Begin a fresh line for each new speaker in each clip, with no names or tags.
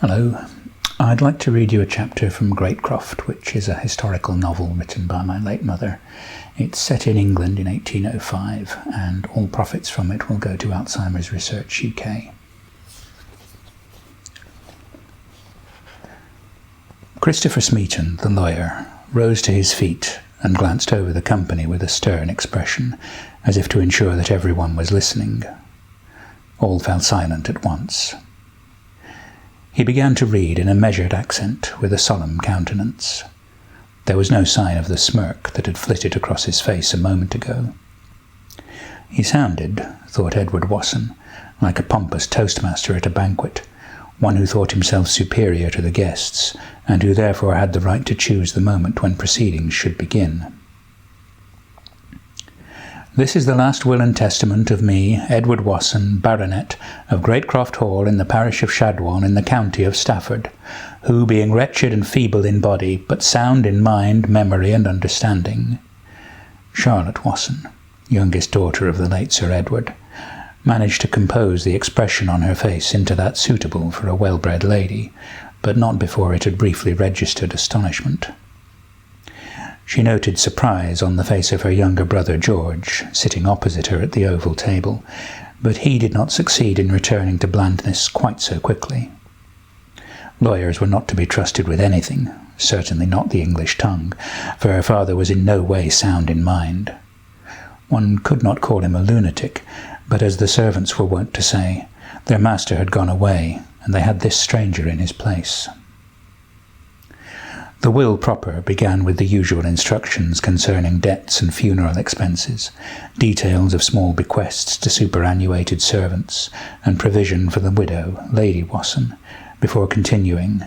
Hello. I'd like to read you a chapter from Greatcroft, which is a historical novel written by my late mother. It's set in England in 1805, and all profits from it will go to Alzheimer's Research UK. Christopher Smeaton, the lawyer, rose to his feet and glanced over the company with a stern expression, as if to ensure that everyone was listening. All fell silent at once. He began to read in a measured accent, with a solemn countenance. There was no sign of the smirk that had flitted across his face a moment ago. He sounded, thought Edward Warstone, like a pompous toastmaster at a banquet, one who thought himself superior to the guests, and who therefore had the right to choose the moment when proceedings should begin. This is the last will and testament of me, Edward Warstone, Baronet, of Greatcroft Hall in the parish of Shadwell in the county of Stafford, who, being wretched and feeble in body, but sound in mind, memory, and understanding, Charlotte Warstone, youngest daughter of the late Sir Edward, managed to compose the expression on her face into that suitable for a well-bred lady, but not before it had briefly registered astonishment. She noted surprise on the face of her younger brother George, sitting opposite her at the oval table, but he did not succeed in returning to blandness quite so quickly. Lawyers were not to be trusted with anything, certainly not the English tongue, for her father was in no way sound in mind. One could not call him a lunatic, but as the servants were wont to say, their master had gone away, and they had this stranger in his place. The will proper began with the usual instructions concerning debts and funeral expenses, details of small bequests to superannuated servants, and provision for the widow, Lady Warstone, before continuing,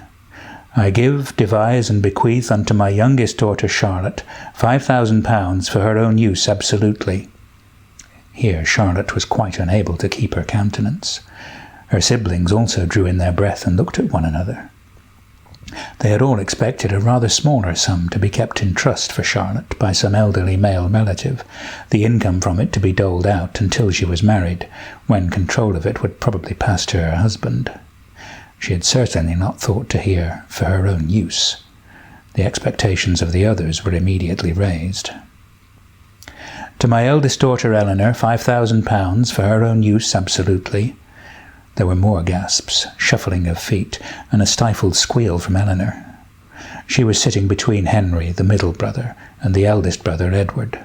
I give, devise, and bequeath unto my youngest daughter Charlotte £5,000 for her own use absolutely. Here Charlotte was quite unable to keep her countenance. Her siblings also drew in their breath and looked at one another. They had all expected a rather smaller sum to be kept in trust for Charlotte by some elderly male relative, the income from it to be doled out until she was married, when control of it would probably pass to her husband. She had certainly not thought to hear for her own use. The expectations of the others were immediately raised. To my eldest daughter Eleanor, £5,000 for her own use absolutely. There were more gasps, shuffling of feet, and a stifled squeal from Eleanor. She was sitting between Henry, the middle brother, and the eldest brother, Edward.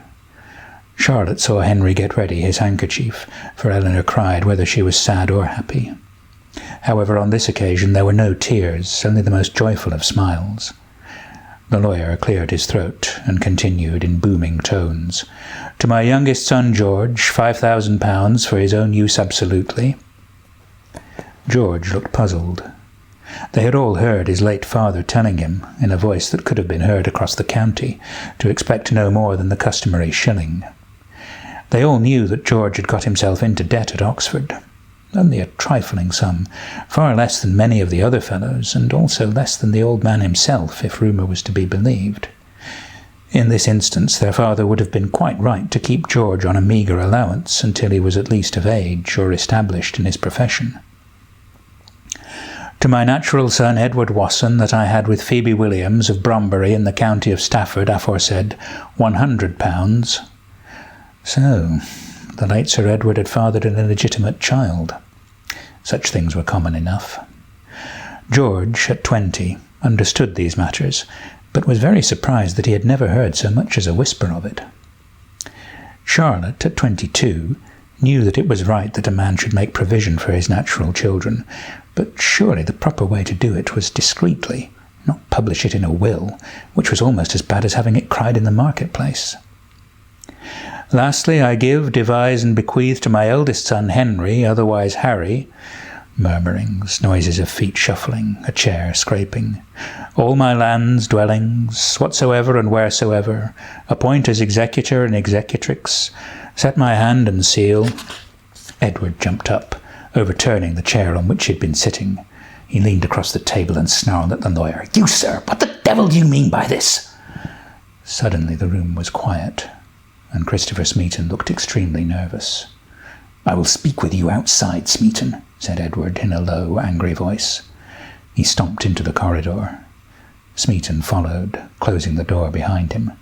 Charlotte saw Henry get ready his handkerchief, for Eleanor cried whether she was sad or happy. However, on this occasion there were no tears, only the most joyful of smiles. The lawyer cleared his throat and continued in booming tones, To my youngest son George, £5,000 for his own use absolutely. George looked puzzled. They had all heard his late father telling him, in a voice that could have been heard across the county, to expect no more than the customary shilling. They all knew that George had got himself into debt at Oxford. Only a trifling sum, far less than many of the other fellows, and also less than the old man himself, if rumour was to be believed. In this instance their father would have been quite right to keep George on a meagre allowance until he was at least of age or established in his profession. To my natural son Edward Warstone, that I had with Phoebe Williams of Brombury in the county of Stafford aforesaid, £100. So, the late Sir Edward had fathered an illegitimate child. Such things were common enough. George, at 20, understood these matters, but was very surprised that he had never heard so much as a whisper of it. Charlotte, at 22, knew that it was right that a man should make provision for his natural children, but surely the proper way to do it was discreetly, not publish it in a will, which was almost as bad as having it cried in the marketplace. Lastly, I give, devise, and bequeath to my eldest son Henry, otherwise Harry, murmurings, noises of feet shuffling, a chair scraping, all my lands, dwellings, whatsoever and wheresoever, appoint as executor and executrix, set my hand and seal. Edward jumped up, overturning the chair on which he had been sitting. He leaned across the table and snarled at the lawyer. You, sir, what the devil do you mean by this? Suddenly the room was quiet, and Christopher Smeaton looked extremely nervous. I will speak with you outside, Smeaton, said Edward in a low, angry voice. He stomped into the corridor. Smeaton followed, closing the door behind him.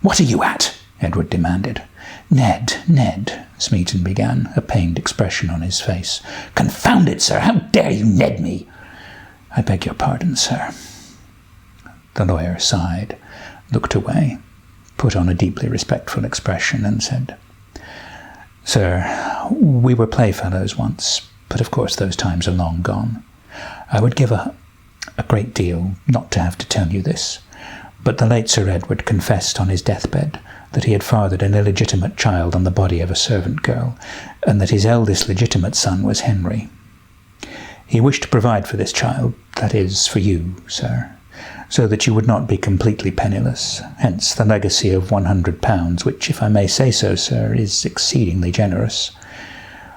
"What are you at?" Edward demanded. Ned, Smeaton began, a pained expression on his face. "Confound it, sir! How dare you Ned me?" "I beg your pardon, sir." The lawyer sighed, looked away, put on a deeply respectful expression, and said, "Sir, we were playfellows once, but of course those times are long gone. I would give a great deal not to have to tell you this, but the late Sir Edward confessed on his deathbed that he had fathered an illegitimate child on the body of a servant girl, and that his eldest legitimate son was Henry. He wished to provide for this child, that is, for you, sir, so that you would not be completely penniless, hence the legacy of £100, which, if I may say so, sir, is exceedingly generous.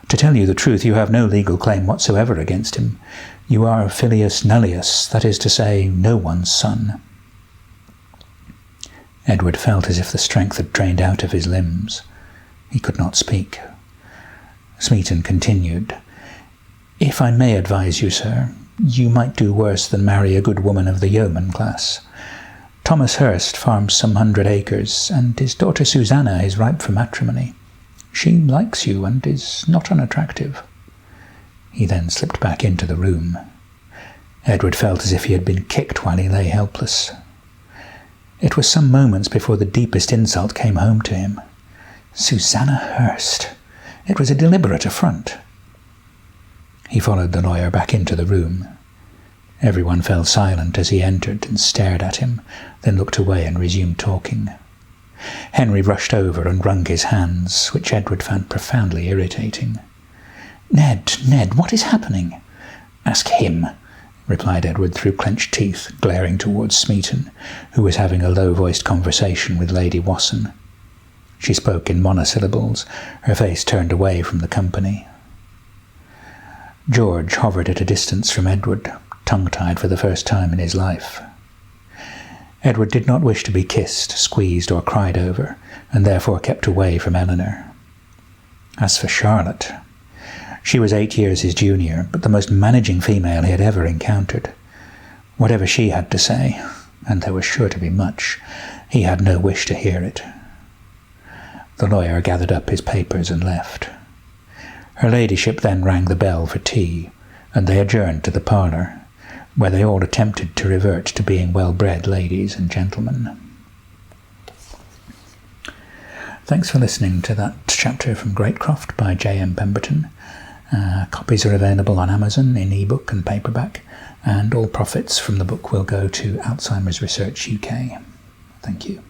To tell you the truth, you have no legal claim whatsoever against him. You are filius nullius, that is to say, no one's son." Edward felt as if the strength had drained out of his limbs. He could not speak. Smeaton continued, "If I may advise you, sir, you might do worse than marry a good woman of the yeoman class. Thomas Hurst farms some 100 acres, and his daughter Susanna is ripe for matrimony. She likes you and is not unattractive." He then slipped back into the room. Edward felt as if he had been kicked while he lay helpless. It was some moments before the deepest insult came home to him. Susanna Hurst! It was a deliberate affront. He followed the lawyer back into the room. Everyone fell silent as he entered and stared at him, then looked away and resumed talking. Henry rushed over and wrung his hands, which Edward found profoundly irritating. Ned, what is happening?" "Ask him," replied Edward through clenched teeth, glaring towards Smeaton, who was having a low-voiced conversation with Lady Warstone. She spoke in monosyllables, her face turned away from the company. George hovered at a distance from Edward, tongue-tied for the first time in his life. Edward did not wish to be kissed, squeezed, or cried over, and therefore kept away from Eleanor. As for Charlotte, she was 8 years his junior, but the most managing female he had ever encountered. Whatever she had to say, and there was sure to be much, he had no wish to hear it. The lawyer gathered up his papers and left. Her ladyship then rang the bell for tea, and they adjourned to the parlour, where they all attempted to revert to being well-bred ladies and gentlemen. Thanks for listening to that chapter from Greatcroft by J M Pemberton. Copies are available on Amazon in ebook and paperback, and all profits from the book will go to Alzheimer's Research UK. Thank you.